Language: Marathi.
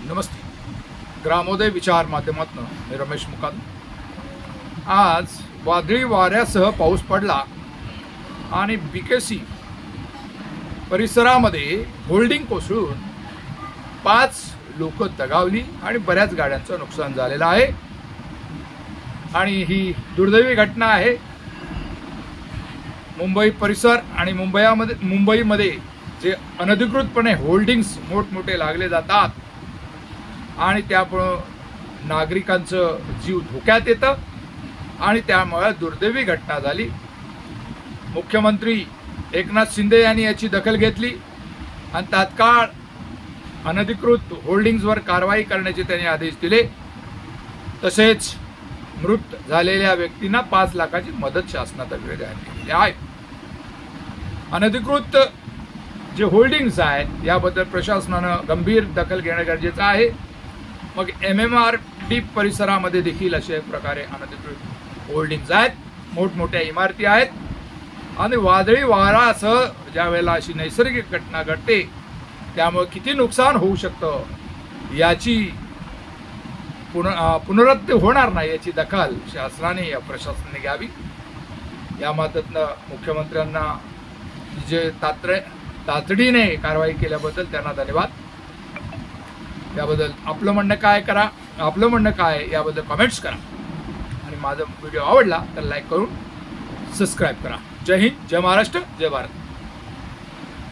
नमस्ते. ग्रामोदय विचार माध्यमातून मी रमेश मुकादम. आज वादळी वाऱ्यासह पाऊस पडला आणि बीकेसी परिसरामध्ये होल्डिंग कोसळून 5 लोक दगावली आणि बऱ्याच गाड्यांचं नुकसान झालेलं आहे. आणि ही दुर्दैवी घटना आहे. मुंबई परिसर आणि मुंबईमध्ये जे अनधिकृतपणे होल्डिंग्स मोठमोठे लागले जातात आणि त्यामुळे नागरिकांचं जीव धोक्यात येतं आणि त्यामुळे दुर्दैवी घटना झाली. मुख्यमंत्री एकनाथ शिंदे यांनी याची दखल घेतली आणि तात्काळ अनधिकृत होल्डिंग्सवर कारवाई करण्याचे त्यांनी आदेश दिले. तसेच मृत झालेल्या व्यक्तींना 5 लाखाची मदत शासनातर्फे देण्यात केलेली आहे. अनधिकृत जे होल्डिंग्स आहेत याबद्दल प्रशासनानं गंभीर दखल घेणं गरजेचं आहे. मग MMRD परिसरामध्ये देखील अशा प्रकारे अनधिकृत होल्डिंग्स आहेत, मोठमोठ्या इमारती आहेत आणि वादळी वारासह ज्या वेळेला अशी नैसर्गिक घटना घडते त्यामुळे किती नुकसान होऊ शकतं याची पुनरावृत्ती होणार नाही याची दखल शासनाने या प्रशासनाने घ्यावी. या मदतीनं मुख्यमंत्र्यांना जे तातडीने कारवाई केल्याबद्दल त्यांना धन्यवाद. याबद्दल आपलं म्हणणं काय याबद्दल कमेंट्स करा आणि माझा व्हिडिओ आवडला तर लाईक करून सबस्क्राईब करा. जय हिंद, जय महाराष्ट्र, जय भारत.